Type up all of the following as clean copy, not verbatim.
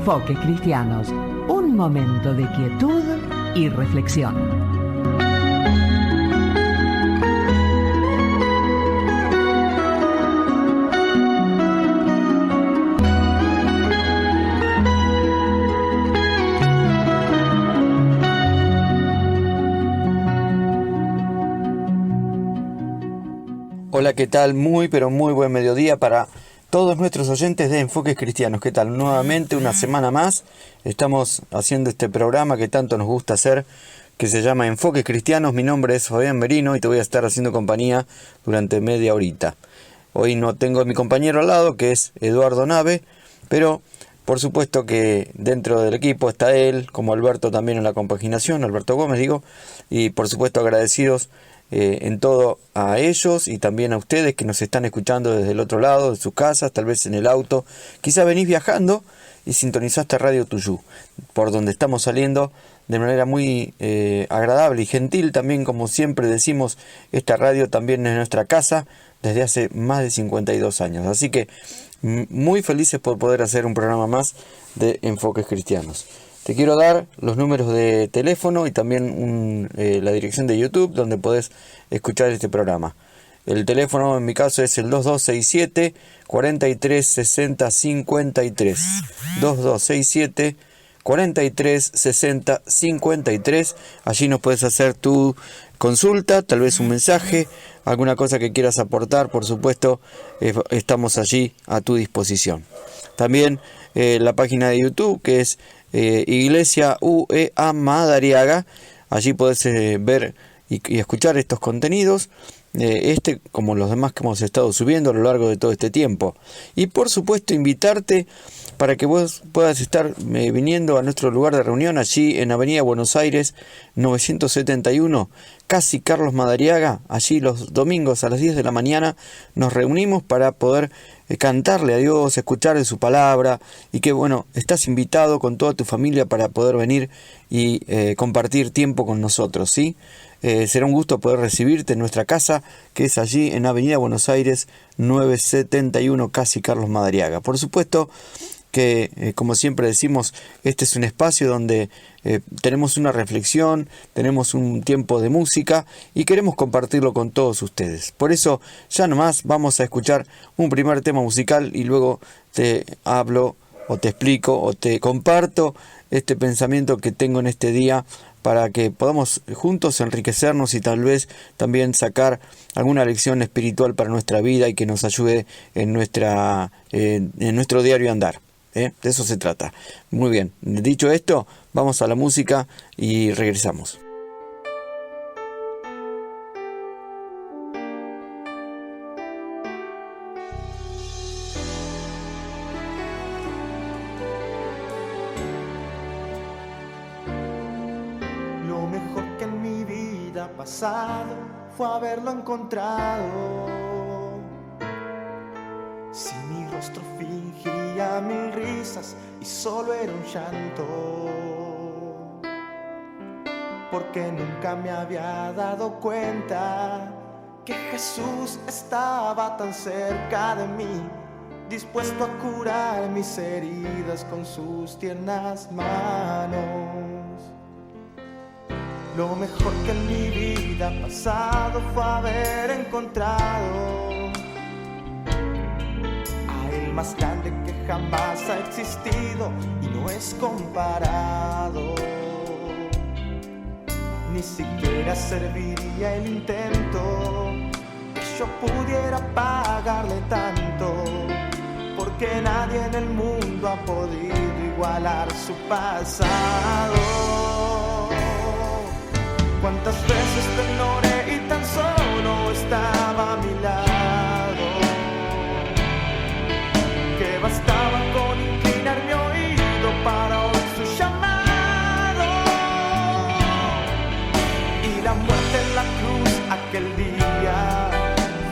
Enfoques Cristianos, un momento de quietud y reflexión. Hola, ¿qué tal? Muy, pero muy buen mediodía para todos nuestros oyentes de Enfoques Cristianos. ¿Qué tal? Nuevamente una semana más estamos haciendo este programa que tanto nos gusta hacer, que se llama Enfoques Cristianos. Mi nombre es Fabián Merino y te voy a estar haciendo compañía durante media horita. Hoy no tengo a mi compañero al lado, que es Eduardo Nave, pero por supuesto que dentro del equipo está él, como Alberto también en la compaginación, Alberto Gómez digo, y por supuesto agradecidos en todo a ellos y también a ustedes que nos están escuchando desde el otro lado de sus casas, tal vez en el auto. Quizá venís viajando y sintonizaste Radio Tuyú, por donde estamos saliendo de manera muy agradable y gentil. También, como siempre decimos, esta radio también es nuestra casa desde hace más de 52 años. Así que muy felices por poder hacer un programa más de Enfoques Cristianos. Te quiero dar los números de teléfono y también la dirección de YouTube donde podés escuchar este programa. El teléfono en mi caso es el 2267 43 60 53. 2267 43 60 53. Allí nos puedes hacer tu consulta, tal vez un mensaje, alguna cosa que quieras aportar. Por supuesto, estamos allí a tu disposición. También la página de YouTube, que es Iglesia UEA Madariaga. Allí podés ver y escuchar estos contenidos, como los demás que hemos estado subiendo a lo largo de todo este tiempo. Y por supuesto invitarte para que vos puedas estar viniendo a nuestro lugar de reunión allí en Avenida Buenos Aires 971, casi Carlos Madariaga. Allí los domingos a las 10 de la mañana nos reunimos para poder cantarle a Dios, escuchar de su palabra, y que bueno, estás invitado con toda tu familia para poder venir y compartir tiempo con nosotros, ¿sí? Será un gusto poder recibirte en nuestra casa, que es allí en Avenida Buenos Aires 971, casi Carlos Madariaga. Por supuesto que, como siempre decimos, este es un espacio donde tenemos una reflexión, tenemos un tiempo de música y queremos compartirlo con todos ustedes. Por eso, ya nomás vamos a escuchar un primer tema musical y luego te hablo o te explico o te comparto este pensamiento que tengo en este día, para que podamos juntos enriquecernos y tal vez también sacar alguna lección espiritual para nuestra vida y que nos ayude en nuestro diario andar. De eso se trata. Muy bien, dicho esto, vamos a la música y regresamos. Lo mejor que en mi vida ha pasado fue haberlo encontrado. Si mi rostro fingía mil risas y solo era un llanto, porque nunca me había dado cuenta que Jesús estaba tan cerca de mí, dispuesto a curar mis heridas con sus tiernas manos. Lo mejor que en mi vida ha pasado fue haber encontrado a el más grande que jamás ha existido y no es comparado. Ni siquiera serviría el intento que yo pudiera pagarle tanto, porque nadie en el mundo ha podido igualar su pasado. Cuántas veces te ignoré y tan solo estaba a mi lado, que bastaba con inclinar mi oído para oír su llamado. Y la muerte en la cruz aquel día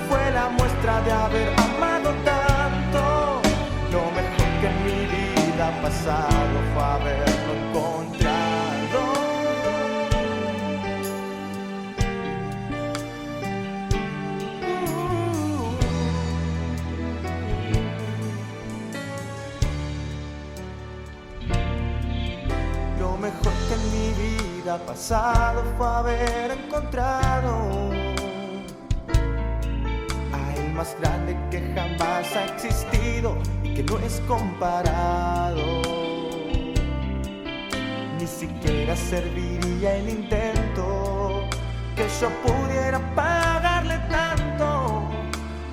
fue la muestra de haber amado tanto. Lo mejor que en mi vida ha pasado fue haberlo encontrado. vida pasado fue haber encontrado a el más grande que jamás ha existido y que no es comparado. Ni siquiera serviría el intento que yo pudiera pagarle tanto,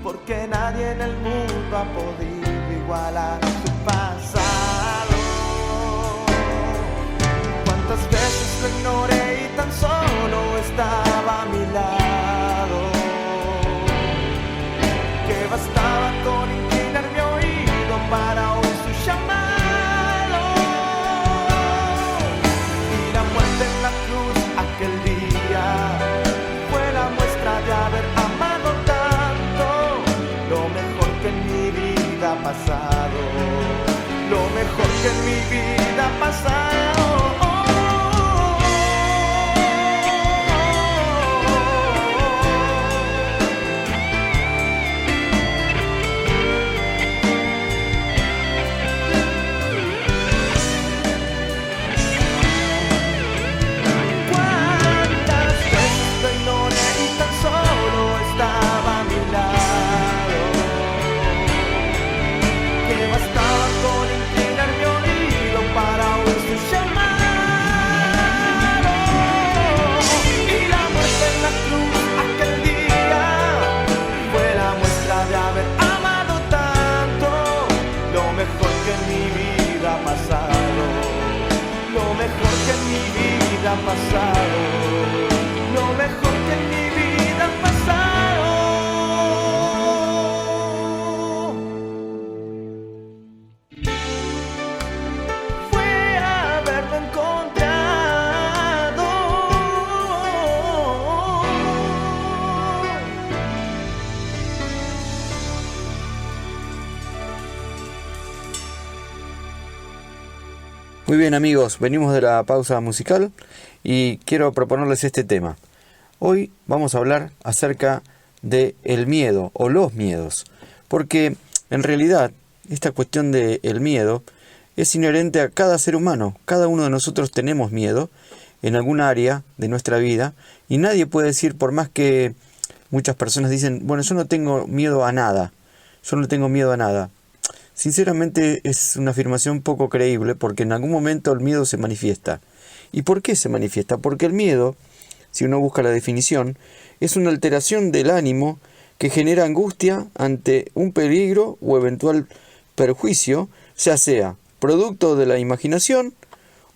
porque nadie en el mundo ha podido igualar su pasado. Cuántas veces lo ignoré y tan solo estaba a mi lado, que bastaba con inclinar mi oído para oír su llamado. Y la muerte en la cruz aquel día fue la muestra de haber amado tanto, lo mejor que en mi vida ha pasado, lo mejor que en mi vida ha pasado. Pasado, lo mejor que en mi vida ha pasado. Fue haberlo encontrado. Muy bien, amigos, venimos de la pausa musical y quiero proponerles este tema. Hoy vamos a hablar acerca de el miedo o los miedos, porque en realidad esta cuestión del miedo es inherente a cada ser humano. Cada uno de nosotros tenemos miedo en algún área de nuestra vida y nadie puede decir, por más que muchas personas dicen, bueno, yo no tengo miedo a nada, yo no tengo miedo a nada. Sinceramente es una afirmación poco creíble, porque en algún momento el miedo se manifiesta. ¿Y por qué se manifiesta? Porque el miedo, si uno busca la definición, es una alteración del ánimo que genera angustia ante un peligro o eventual perjuicio, ya sea producto de la imaginación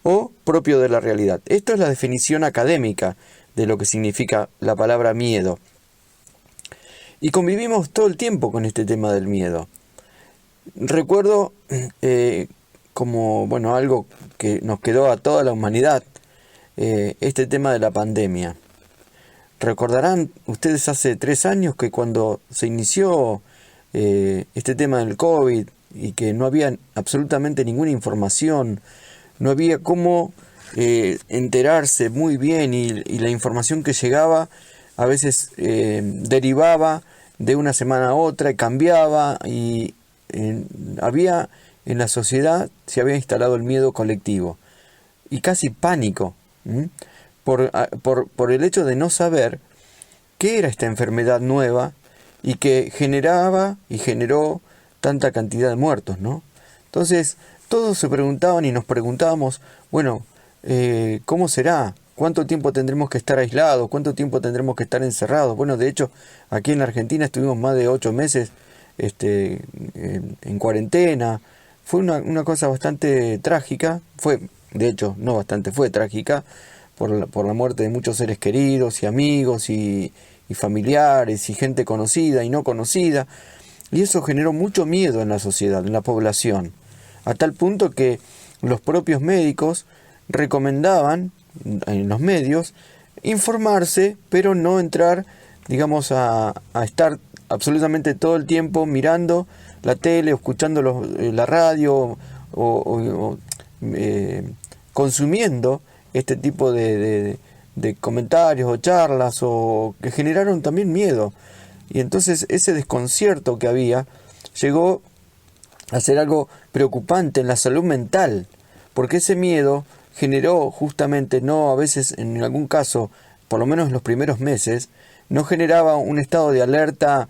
o propio de la realidad. Esto es la definición académica de lo que significa la palabra miedo. Y convivimos todo el tiempo con este tema del miedo. Recuerdo como algo que nos quedó a toda la humanidad, este tema de la pandemia. Recordarán ustedes hace 3 años que cuando se inició este tema del COVID y que no había absolutamente ninguna información, no había cómo enterarse muy bien y la información que llegaba a veces derivaba de una semana a otra y cambiaba y había en la sociedad, se había instalado el miedo colectivo y casi pánico por el hecho de no saber qué era esta enfermedad nueva y que generaba y generó tanta cantidad de muertos, ¿no? Entonces todos se preguntaban y nos preguntábamos, bueno, ¿cómo será? ¿Cuánto tiempo tendremos que estar aislados? ¿Cuánto tiempo tendremos que estar encerrados? Bueno, de hecho, aquí en la Argentina estuvimos más de 8 meses en cuarentena. Fue una cosa bastante trágica, fue trágica por la muerte de muchos seres queridos y amigos y familiares y gente conocida y no conocida, y eso generó mucho miedo en la sociedad, en la población, a tal punto que los propios médicos recomendaban en los medios informarse, pero no entrar, digamos, a estar absolutamente todo el tiempo mirando la tele o escuchando la radio o consumiendo este tipo de comentarios o charlas o que generaron también miedo. Y entonces ese desconcierto que había llegó a ser algo preocupante en la salud mental, porque ese miedo generó justamente, no a veces en algún caso, por lo menos en los primeros meses, no generaba un estado de alerta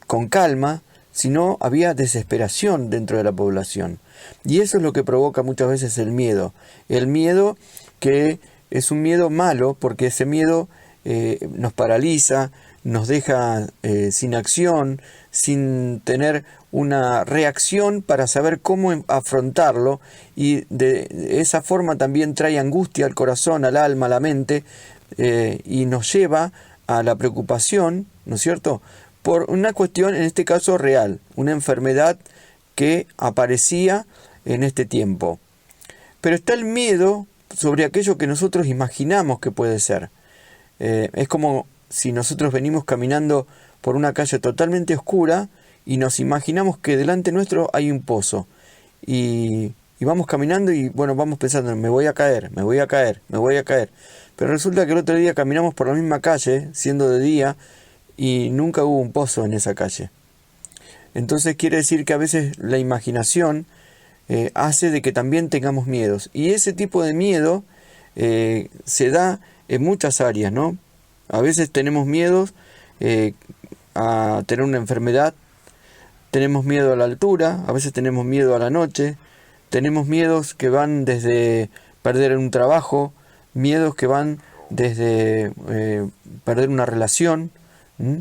con calma, sino había desesperación dentro de la población. Y eso es lo que provoca muchas veces el miedo. El miedo que es un miedo malo, porque ese miedo nos paraliza, nos deja sin acción, sin tener una reacción para saber cómo afrontarlo, y de esa forma también trae angustia al corazón, al alma, a la mente, y nos lleva a la preocupación, ¿no es cierto?, por una cuestión, en este caso real, una enfermedad que aparecía en este tiempo. Pero está el miedo sobre aquello que nosotros imaginamos que puede ser. Es como si nosotros venimos caminando por una calle totalmente oscura y nos imaginamos que delante nuestro hay un pozo. Y vamos caminando y bueno, vamos pensando, me voy a caer, me voy a caer, me voy a caer. Pero resulta que el otro día caminamos por la misma calle, siendo de día, y nunca hubo un pozo en esa calle. Entonces quiere decir que a veces la imaginación hace de que también tengamos miedos. Y ese tipo de miedo se da en muchas áreas, ¿no? A veces tenemos miedos a tener una enfermedad, tenemos miedo a la altura, a veces tenemos miedo a la noche, tenemos miedos que van desde perder un trabajo, miedos que van desde perder una relación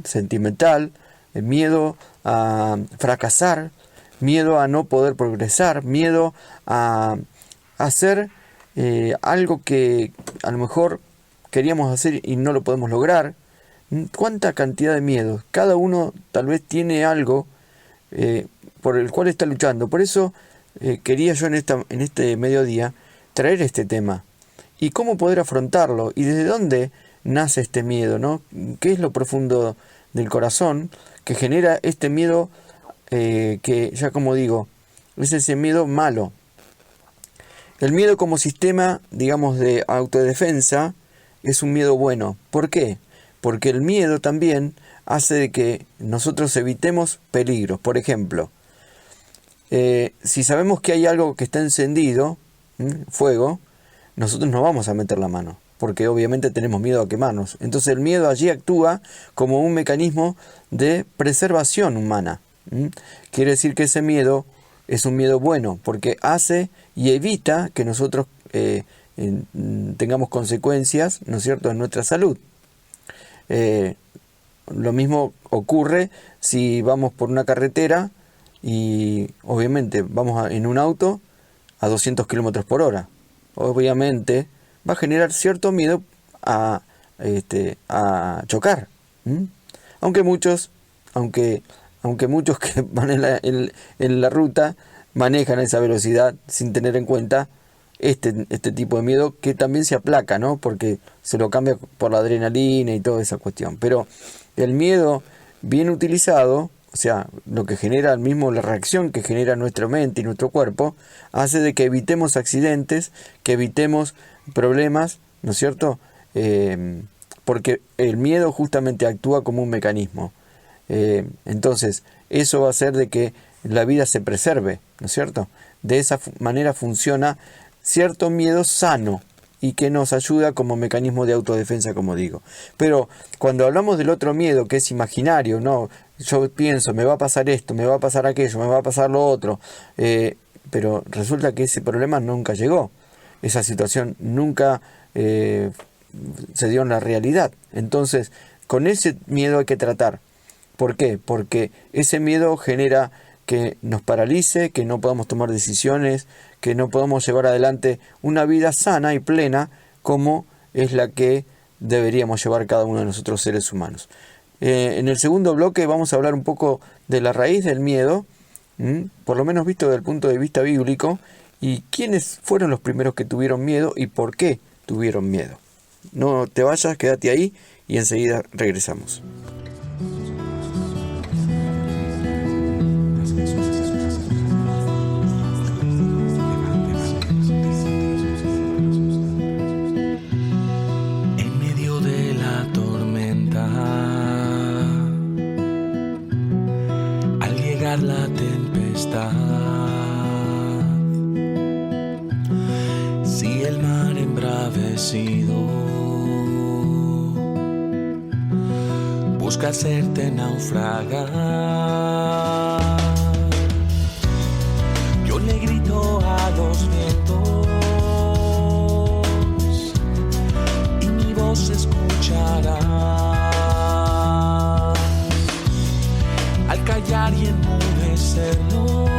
sentimental, miedo a fracasar, miedo a no poder progresar, miedo a hacer algo que a lo mejor queríamos hacer y no lo podemos lograr. ¿Cuánta cantidad de miedos? Cada uno tal vez tiene algo por el cual está luchando. Por eso quería yo en este mediodía traer este tema. ¿Y cómo poder afrontarlo? ¿Y desde dónde nace este miedo, ¿no? ¿Qué es lo profundo del corazón que genera este miedo que, ya como digo, es ese miedo malo? El miedo como sistema, digamos, de autodefensa es un miedo bueno. ¿Por qué? Porque el miedo también hace de que nosotros evitemos peligros. Por ejemplo, si sabemos que hay algo que está encendido, fuego, nosotros no vamos a meter la mano, porque obviamente tenemos miedo a quemarnos. Entonces el miedo allí actúa como un mecanismo de preservación humana. Quiere decir que ese miedo es un miedo bueno, porque hace y evita que nosotros tengamos consecuencias, ¿no es cierto?, en nuestra salud. Lo mismo ocurre si vamos por una carretera y obviamente vamos en un auto a 200 kilómetros por hora. Obviamente va a generar cierto miedo a chocar. Aunque muchos que van en la ruta manejan a esa velocidad sin tener en cuenta este tipo de miedo, que también se aplaca, ¿no? Porque se lo cambia por la adrenalina y toda esa cuestión. Pero el miedo bien utilizado, o sea, lo que genera la reacción que genera nuestra mente y nuestro cuerpo, hace de que evitemos accidentes, que evitemos problemas, ¿no es cierto? Porque el miedo justamente actúa como un mecanismo. Entonces, eso va a hacer de que la vida se preserve, ¿no es cierto? De esa manera funciona cierto miedo sano y que nos ayuda como mecanismo de autodefensa, como digo. Pero cuando hablamos del otro miedo, que es imaginario, ¿no? Yo pienso, me va a pasar esto, me va a pasar aquello, me va a pasar lo otro, pero resulta que ese problema nunca llegó, esa situación nunca se dio en la realidad. Entonces, con ese miedo hay que tratar. ¿Por qué? Porque ese miedo genera que nos paralice, que no podamos tomar decisiones, que no podamos llevar adelante una vida sana y plena como es la que deberíamos llevar cada uno de nosotros seres humanos. En el segundo bloque vamos a hablar un poco de la raíz del miedo, por lo menos visto desde el punto de vista bíblico, y quiénes fueron los primeros que tuvieron miedo y por qué tuvieron miedo. No te vayas, quédate ahí y enseguida regresamos. La tempestad, si adormecido, busca hacerte naufragar. Yo le grito a los vientos y mi voz se escuchará. Al callar y enmudecerlos,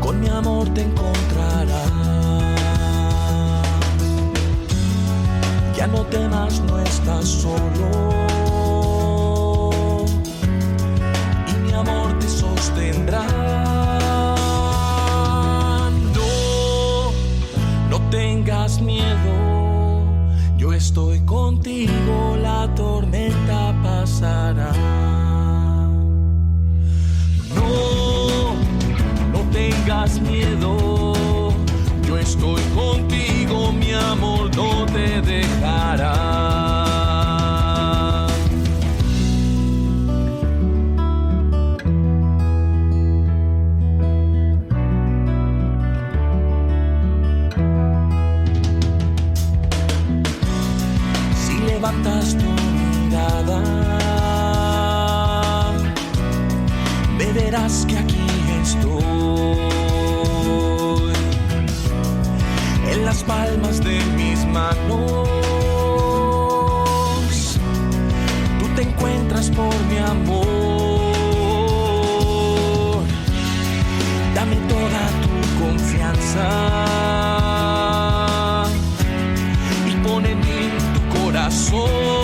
con mi amor te encontrarás. Ya no temas, no estás solo, y mi amor te sostendrá. No tengas miedo, yo estoy contigo, la tormenta pasará. No tengas miedo, yo estoy contigo, mi amor no te dejará. Si levantas tu mirada, verás que aquí estoy, en las palmas de mis manos. Tú te encuentras por mi amor. Dame toda tu confianza y pon en mí tu corazón.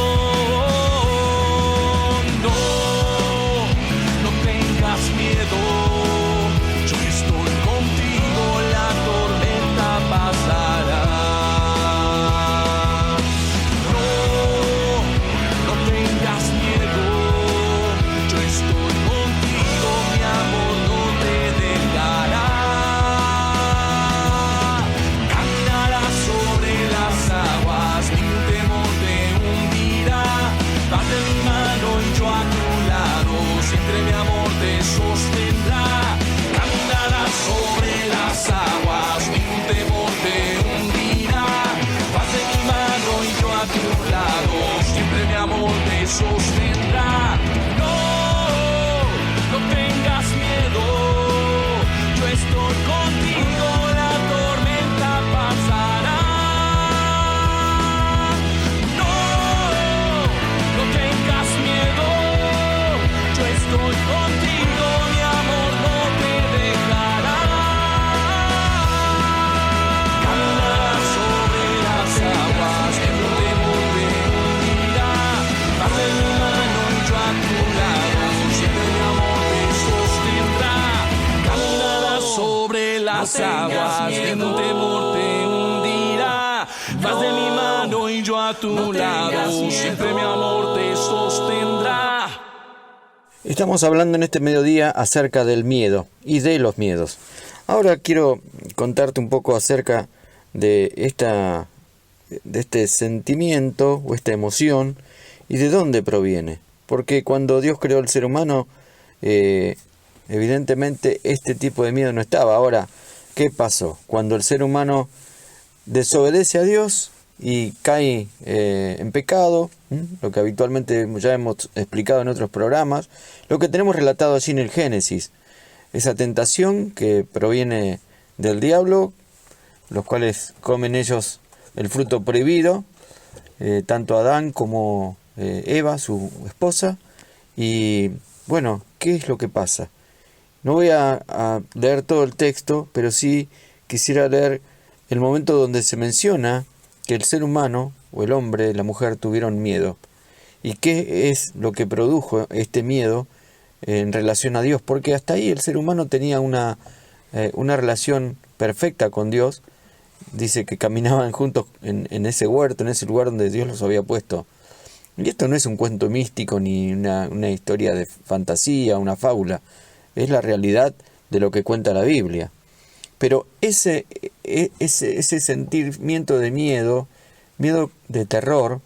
Sostendrá. No tengas miedo, yo estoy contigo, la tormenta pasará. No tengas miedo, yo estoy contigo, mi amor no te dejará. Caminarás sobre las aguas, en un temor te hundirá. Vas de mi mano y yo a tu lado, siempre mi amor te sostendrá. Caminarás sobre las aguas, en un temor te hundirá. Vas de mi mano y yo a tu lado, siempre mi amor te sostendrá. Estamos hablando en este mediodía acerca del miedo y de los miedos. Ahora quiero contarte un poco acerca de este sentimiento o esta emoción y de dónde proviene. Porque cuando Dios creó el ser humano, evidentemente este tipo de miedo no estaba. Ahora, ¿qué pasó? Cuando el ser humano desobedece a Dios y cae en pecado, lo que habitualmente ya hemos explicado en otros programas, lo que tenemos relatado allí en el Génesis, esa tentación que proviene del diablo, los cuales comen ellos el fruto prohibido, tanto Adán como Eva, su esposa. Y bueno, ¿qué es lo que pasa? No voy a leer todo el texto, pero sí quisiera leer el momento donde se menciona que el ser humano, o el hombre, la mujer, tuvieron miedo. ¿Y qué es lo que produjo este miedo en relación a Dios? Porque hasta ahí el ser humano tenía una relación perfecta con Dios. Dice que caminaban juntos en ese huerto, en ese lugar donde Dios los había puesto. Y esto no es un cuento místico ni una historia de fantasía, una fábula. Es la realidad de lo que cuenta la Biblia. Pero ese sentimiento de miedo de terror,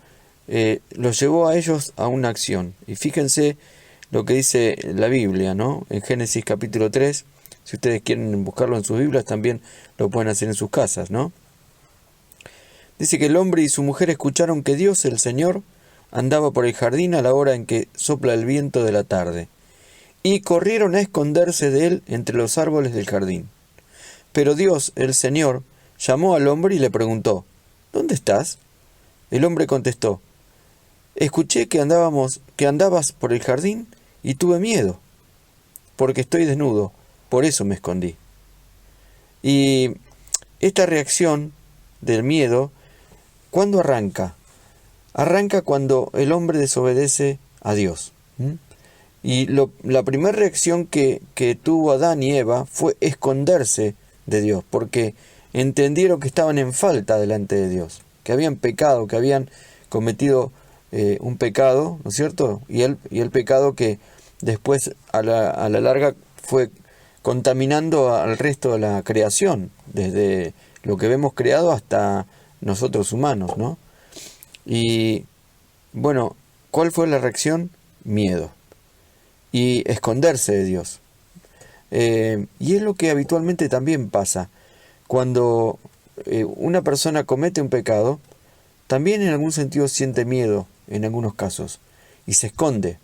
los llevó a ellos a una acción. Y fíjense lo que dice la Biblia, ¿no? En Génesis capítulo 3, si ustedes quieren buscarlo en sus Biblias, también lo pueden hacer en sus casas, ¿no? Dice que el hombre y su mujer escucharon que Dios, el Señor, andaba por el jardín a la hora en que sopla el viento de la tarde, y corrieron a esconderse de él entre los árboles del jardín. Pero Dios, el Señor, llamó al hombre y le preguntó: ¿Dónde estás? El hombre contestó: Escuché que andabas por el jardín y tuve miedo, porque estoy desnudo, por eso me escondí. Y esta reacción del miedo, ¿cuándo arranca? Arranca cuando el hombre desobedece a Dios. Y la primera reacción que tuvo Adán y Eva fue esconderse de Dios, porque entendieron que estaban en falta delante de Dios, que habían pecado, que habían cometido un pecado, ¿no es cierto? Y el pecado que después a la larga fue contaminando al resto de la creación, desde lo que vemos creado hasta nosotros humanos, ¿no? Y bueno, ¿cuál fue la reacción? Miedo. Y esconderse de Dios. Y es lo que habitualmente también pasa. Cuando una persona comete un pecado, también en algún sentido siente miedo, en algunos casos, y se esconde.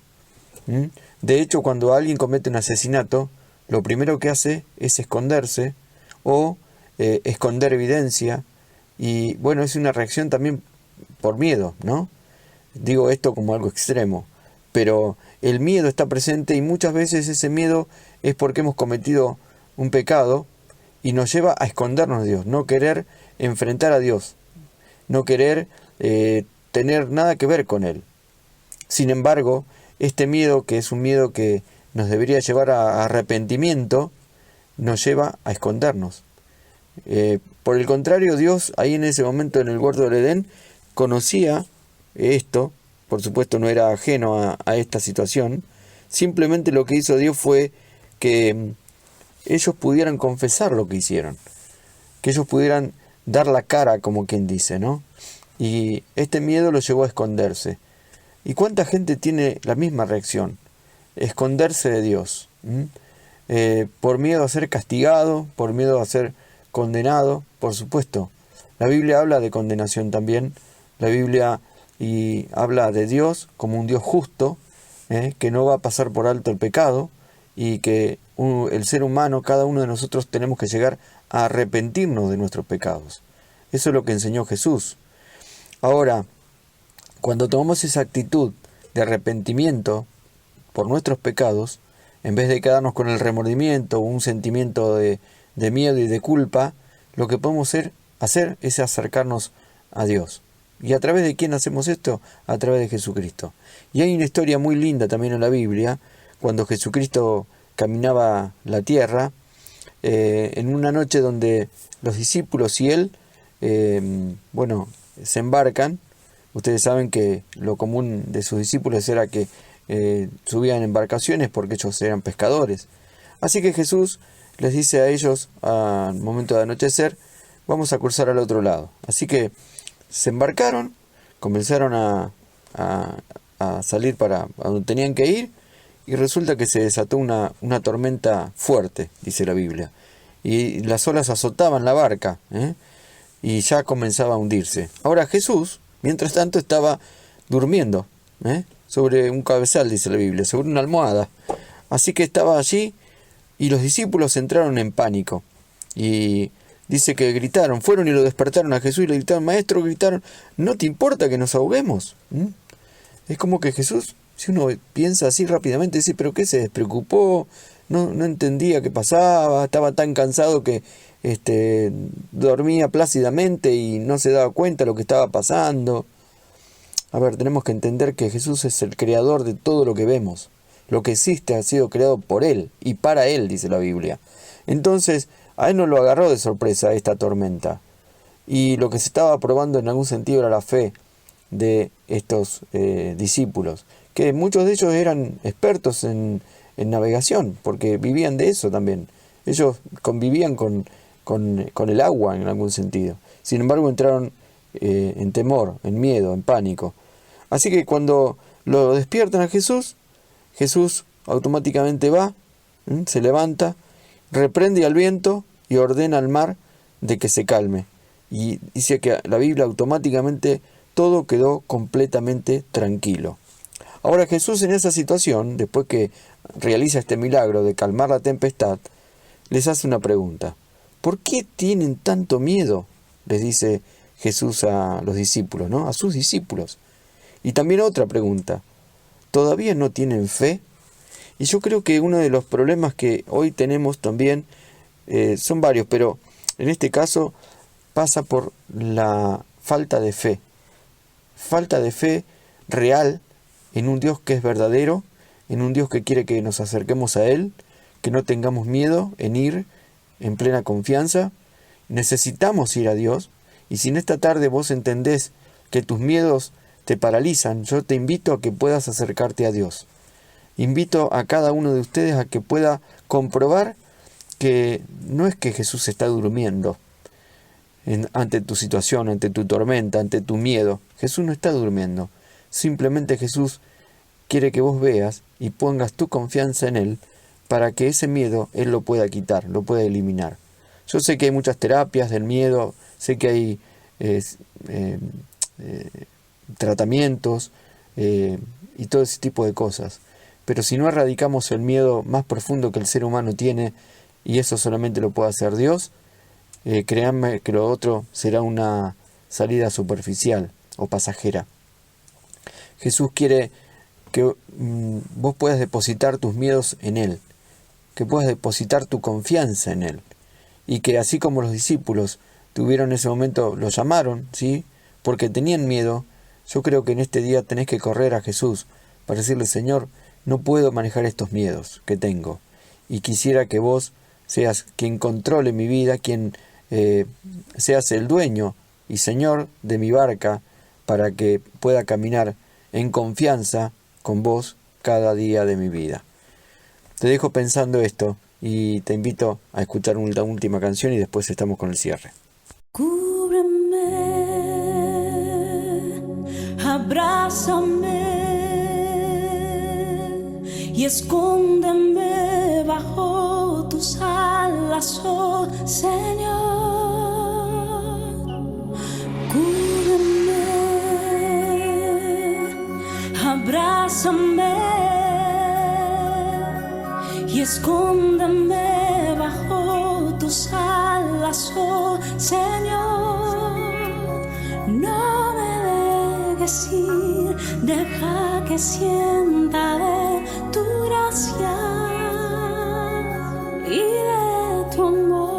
De hecho, cuando alguien comete un asesinato, lo primero que hace es esconderse o esconder evidencia. Y bueno, es una reacción también por miedo, ¿no? Digo esto como algo extremo, pero el miedo está presente y muchas veces ese miedo es porque hemos cometido un pecado y nos lleva a escondernos de Dios, no querer enfrentar a Dios, no querer tener nada que ver con Él. Sin embargo, este miedo, que es un miedo que nos debería llevar a arrepentimiento, nos lleva a escondernos. Por el contrario, Dios ahí en ese momento en el huerto del Edén conocía esto, por supuesto no era ajeno a esta situación, simplemente lo que hizo Dios fue que ellos pudieran confesar lo que hicieron, que ellos pudieran dar la cara, como quien dice, ¿no? Y este miedo los llevó a esconderse. ¿Y cuánta gente tiene la misma reacción? Esconderse de Dios, por miedo a ser castigado, por miedo a ser condenado, por supuesto. La Biblia habla de condenación también. La Biblia habla de Dios como un Dios justo, que no va a pasar por alto el pecado, y que el ser humano, cada uno de nosotros, tenemos que llegar a arrepentirnos de nuestros pecados. Eso es lo que enseñó Jesús. Ahora, cuando tomamos esa actitud de arrepentimiento por nuestros pecados, en vez de quedarnos con el remordimiento o un sentimiento de miedo y de culpa, lo que podemos hacer es acercarnos a Dios. ¿Y a través de quién hacemos esto? A través de Jesucristo. Y hay una historia muy linda también en la Biblia, cuando Jesucristo caminaba la tierra, en una noche donde los discípulos y él, se embarcan. Ustedes saben que lo común de sus discípulos era que subían en embarcaciones porque ellos eran pescadores. Así que Jesús les dice a ellos al momento de anochecer: vamos a cruzar al otro lado. Así que se embarcaron, comenzaron a salir para a donde tenían que ir, y resulta que se desató una tormenta fuerte, dice la Biblia, y las olas azotaban la barca, y ya comenzaba a hundirse. Ahora Jesús, mientras tanto, estaba durmiendo, sobre un cabezal, dice la Biblia, sobre una almohada. Así que estaba allí, y los discípulos entraron en pánico, y dice que gritaron, fueron y lo despertaron a Jesús y le gritaron: Maestro, gritaron, ¿no te importa que nos ahoguemos? Es como que Jesús, si uno piensa así rápidamente, dice: ¿pero qué se despreocupó? No entendía qué pasaba, estaba tan cansado que dormía plácidamente y no se daba cuenta de lo que estaba pasando. A ver, tenemos que entender que Jesús es el creador de todo lo que vemos. Lo que existe ha sido creado por Él y para Él, dice la Biblia. Entonces, a Él no lo agarró de sorpresa esta tormenta. Y lo que se estaba probando en algún sentido era la fe de estos discípulos, que muchos de ellos eran expertos en navegación, porque vivían de eso también. Ellos convivían con el agua en algún sentido. Sin embargo, entraron en temor, en miedo, en pánico. Así que cuando lo despiertan a Jesús, Jesús automáticamente va, se levanta, reprende al viento y ordena al mar de que se calme. Y dice que la Biblia automáticamente todo quedó completamente tranquilo. Ahora Jesús en esa situación, después que realiza este milagro de calmar la tempestad, les hace una pregunta. ¿Por qué tienen tanto miedo? Les dice Jesús a los discípulos, ¿no? A sus discípulos. Y también otra pregunta. ¿Todavía no tienen fe? Y yo creo que uno de los problemas que hoy tenemos también son varios, pero en este caso pasa por la falta de fe. Falta de fe real en un Dios que es verdadero, en un Dios que quiere que nos acerquemos a Él, que no tengamos miedo en ir en plena confianza. Necesitamos ir a Dios, y si en esta tarde vos entendés que tus miedos te paralizan, yo te invito a que puedas acercarte a Dios. Invito a cada uno de ustedes a que pueda comprobar que no es que Jesús está durmiendo ante tu situación, ante tu tormenta, ante tu miedo. Jesús no está durmiendo. Simplemente Jesús quiere que vos veas y pongas tu confianza en Él para que ese miedo Él lo pueda quitar, lo pueda eliminar. Yo sé que hay muchas terapias del miedo, sé que hay tratamientos y todo ese tipo de cosas. Pero si no erradicamos el miedo más profundo que el ser humano tiene, y eso solamente lo puede hacer Dios, créanme que lo otro será una salida superficial o pasajera. Jesús quiere que vos puedas depositar tus miedos en Él, que puedas depositar tu confianza en Él, y que así como los discípulos tuvieron ese momento, lo llamaron, ¿sí? Porque tenían miedo. Yo creo que en este día tenés que correr a Jesús para decirle: Señor, no puedo manejar estos miedos que tengo, y quisiera que vos seas quien controle mi vida, quien seas el dueño y Señor de mi barca, para que pueda caminar en confianza con vos cada día de mi vida. Te dejo pensando esto y te invito a escuchar una última canción y después estamos con el cierre. Cúbreme, abrázame y escóndeme bajo tus alas, oh Señor. Cúbreme, abrázame y escóndeme bajo tus alas, oh Señor. No me dejes ir, deja que sienta de tu gracia y de tu amor.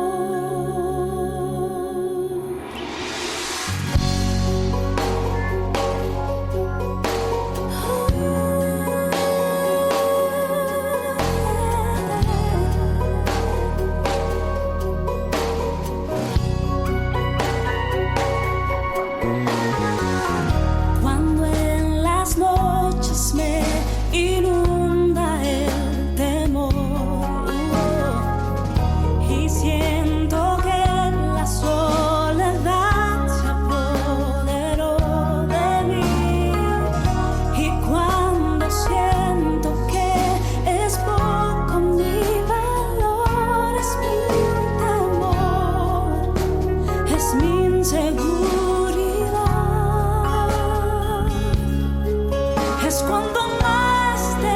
Cuando en las noches me inunda el temor y siento que la soledad se apoderó de mí, y cuando siento que es poco mi valor, es mi temor, es mi inseguridad. Es cuando más te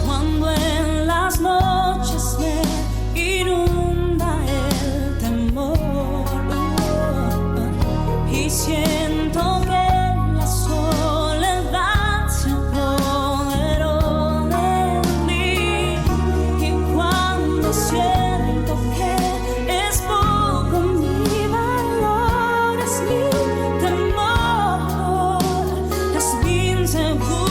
Cuando en las noches me inunda el temor y siento que la soledad se apoderó de mí, y cuando siento que es poco mi valor, es mi temor, es mi inseguridad,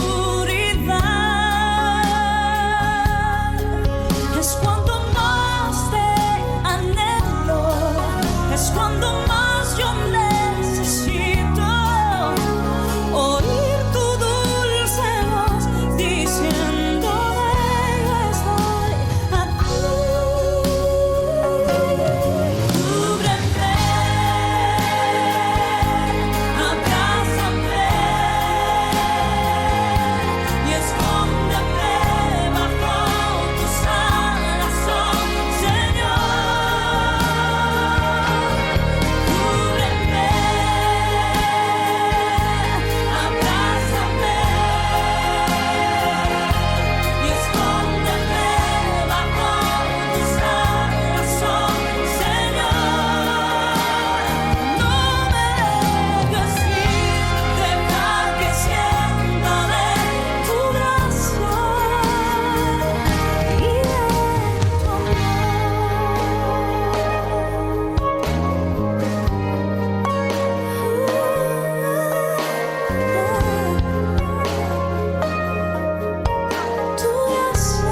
es cuando más te anhelo, es cuando más yo necesito oír tu dulce voz diciendo yo estoy aquí. Cúbreme, abrázame y escóndeme bajo tus alas, oh Señor. Cúbreme, abrázame y escóndeme bajo tus alas, oh Señor. No me dejes ir, deja que sienta de tu gracia y de tu amor. Tu gracia.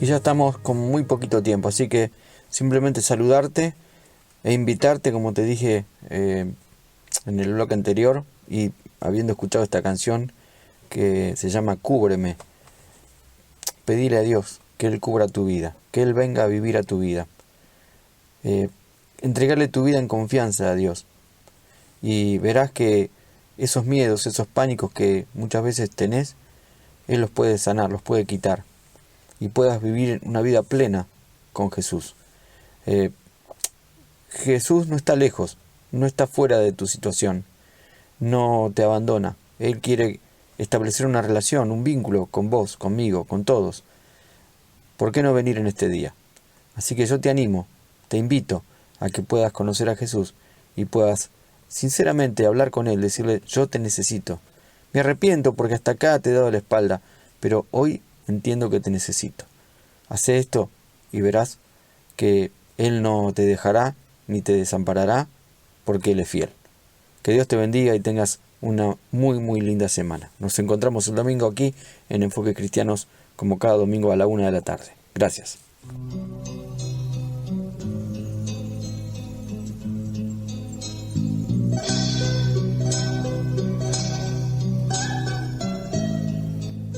Y ya estamos con muy poquito tiempo, así que simplemente saludarte e invitarte, como te dije en el bloque anterior, y habiendo escuchado esta canción que se llama Cúbreme, pedirle a Dios que Él cubra tu vida, que Él venga a vivir a tu vida. Entregarle tu vida en confianza a Dios, y verás que esos miedos, esos pánicos que muchas veces tenés, Él los puede sanar, los puede quitar, y puedas vivir una vida plena con Jesús. Jesús no está lejos, no está fuera de tu situación, no te abandona. Él quiere establecer una relación, un vínculo con vos, conmigo, con todos. ¿Por qué no venir en este día? Así que yo te animo, te invito a que puedas conocer a Jesús y puedas sinceramente hablar con Él, decirle: yo te necesito. Me arrepiento porque hasta acá te he dado la espalda, pero hoy entiendo que te necesito. Haz esto y verás que Él no te dejará ni te desamparará, porque Él es fiel. Que Dios te bendiga y tengas una muy muy linda semana. Nos encontramos el domingo aquí en Enfoques Cristianos, como cada domingo a la 1 de la tarde. Gracias.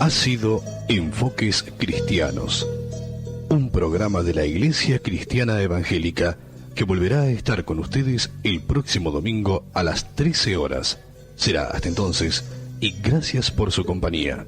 Ha sido Enfoques Cristianos, un programa de la Iglesia Cristiana Evangélica que volverá a estar con ustedes el próximo domingo a las 13 horas. Será hasta entonces, y gracias por su compañía.